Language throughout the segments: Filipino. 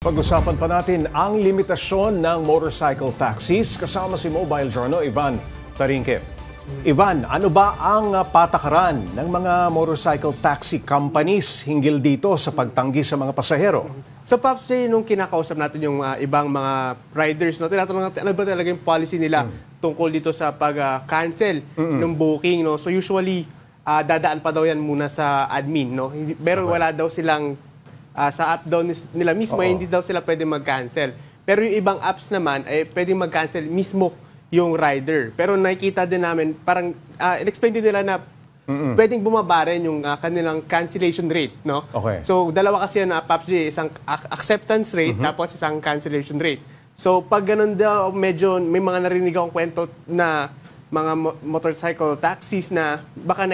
Pag-usapan pa natin ang limitasyon ng motorcycle taxis kasama si Mobile Journal Ivan Tarinque. Ivan, ano ba ang patakaran ng mga motorcycle taxi companies hinggil dito sa pagtanggi sa mga pasahero? So, Pops J, nung kinakausap natin yung ibang mga riders, no, tinatanong natin ano ba talaga yung policy nila tungkol dito sa pag-cancel ng booking. No? So, usually, dadaan pa daw yan muna sa admin. No? Pero wala daw silang, sa app daw nila mismo, hindi daw sila pwede mag-cancel. Pero yung ibang apps naman, pwede mag-cancel mismo yung rider. Pero nakikita din namin, parang, in-explain din nila na pwedeng bumaba rin yung kanilang cancellation rate, no? Okay. So, dalawa kasi yan, Pops J, isang acceptance rate, tapos isang cancellation rate. So, pag ganun daw, medyo may mga narinig akong kwento na mga motorcycle taxis na baka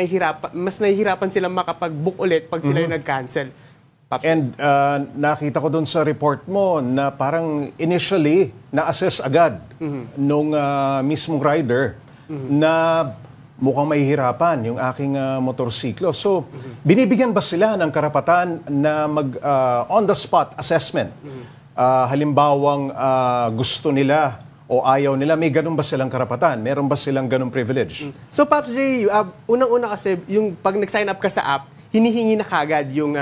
mas nahihirapan silang makapag-book ulit pag sila yung nag-cancel. Pops J. And nakita ko dun sa report mo na parang initially na-assess agad nung mismong rider na mukhang mahihirapan yung aking motorsiklo. So, binibigyan ba sila ng karapatan na on-the-spot assessment? Halimbawang gusto nila o ayaw nila, may ganun ba silang karapatan? Meron ba silang ganun privilege? So, Pops J, unang-una kasi, yung pag nag-sign up ka sa app, hinihingi na kagad yung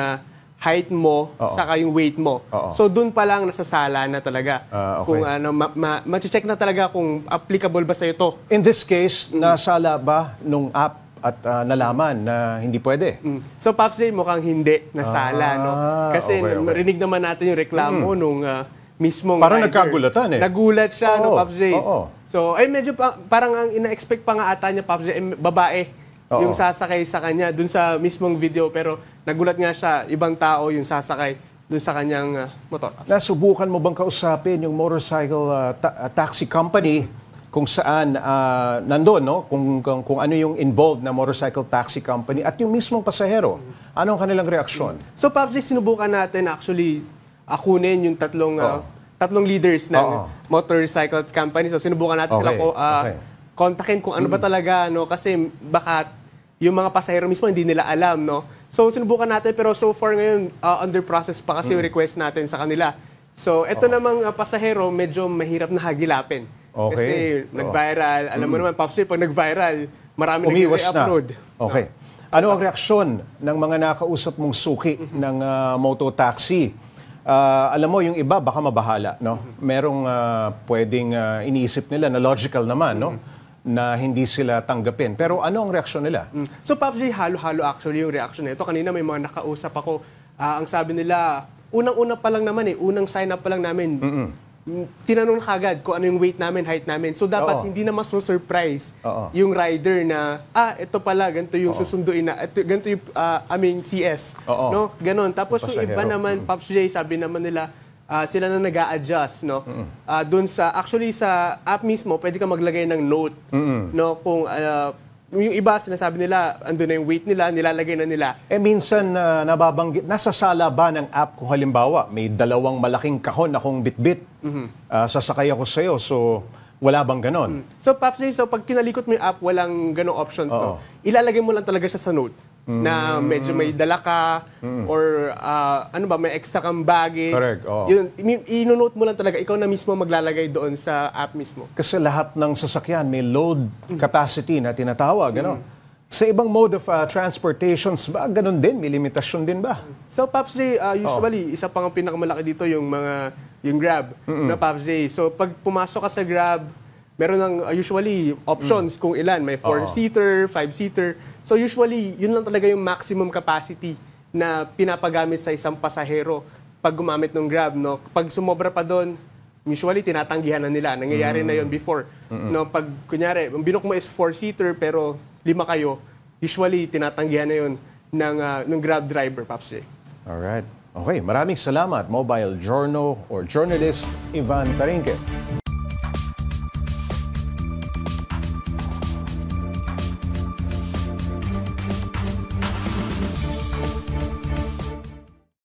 height mo, saka yung weight mo. So, dun pa lang nasasala na talaga. Okay. Kung ma-check na talaga kung applicable ba sa'yo to. In this case, nasala ba nung app at nalaman na hindi pwede? So, Pops J, mukhang hindi nasala, no? Kasi okay. marinig naman natin yung reklamo nung mismong Parang rider. nagkagulatan eh. Nagulat siya, no, Pops J? So, medyo parang ang ina-expect pa nga ata niya, Pops J, babae yung sasakay sa kanya dun sa mismong video. Pero nagulat nga siya, ibang tao yung sasakay dun sa kanyang motor. Nasubukan mo bang kausapin yung motorcycle taxi company kung saan nandun, no? Kung ano yung involved na motorcycle taxi company at yung mismong pasahero? Anong kanilang reaksyon? So, Pops J, sinubukan natin actually kunin yung tatlong leaders ng motorcycle company. So, sinubukan natin sila kontakin kung ano ba talaga, no? Kasi baka yung mga pasahero mismo hindi nila alam, no? So, sinubukan natin, pero so far ngayon, under process pa kasi yung request natin sa kanila. So, eto namang pasahero, medyo mahirap na hagilapin. Kasi nag-viral. Alam mo naman, Pops J, pag nag-viral, marami nag-re-upload. Okay. Ano ang reaksyon ng mga nakausap mong suki ng mototaxi? Alam mo, yung iba baka mabahala, no? Merong pwedeng iniisip nila na logical naman, no? Na hindi sila tanggapin. Pero ano ang reaksyon nila? So, Pops J, halo-halo actually yung reaction nito. Kanina may mga nakausap ako. Ang sabi nila, unang-una pa lang naman unang sign up pa lang namin, tinanong na kagad kung ano yung weight namin, height namin. So, dapat hindi na surprise yung rider na, ito pala, ganito yung susunduin na, ganito yung aming CS. No? Ganon. Tapos yung iba naman, Pops J, sabi naman nila, sila na nag-a-adjust, no? Doon actually sa app mismo, pwede ka maglagay ng note, no? Kung yung iba sinasabi nila, andun na yung weight nila, nilalagay na nila. Minsan nababanggit, nasa sala ba ng app ko halimbawa, may dalawang malaking kahon akong bitbit, sasakay ako sa'yo, so wala bang ganon? So, Pops J, so pag kinalikot mo yung app, walang ganong options, no? Ilalagay mo lang talaga siya sa note. Na medyo may dala ka or ano ba, may extra kang baggage. Correct, Yun, inonote mo lang talaga, ikaw na mismo maglalagay doon sa app mismo. Kasi lahat ng sasakyan may load capacity na tinatawag, ano? Sa ibang mode of transportations ba, ganun din? May limitasyon din ba? So, Pops J, usually, isa pang pinakamalaki dito yung Grab na Pops J. So, pag pumasok ka sa Grab, meron ng usually options kung ilan. May 4-seater, 5-seater. So usually, yun lang talaga yung maximum capacity na pinapagamit sa isang pasahero pag gumamit ng Grab. No? Pag sumobra pa doon, usually tinatanggihan na nila. Nangyayari na yun before. No? Pag kunyari, ang binook mo is 4-seater pero 5 kayo, usually tinatanggihan na yun ng Grab driver, Pops J. Alright. Okay, maraming salamat, Mobile Journal or Journalist Ivan Tarinque.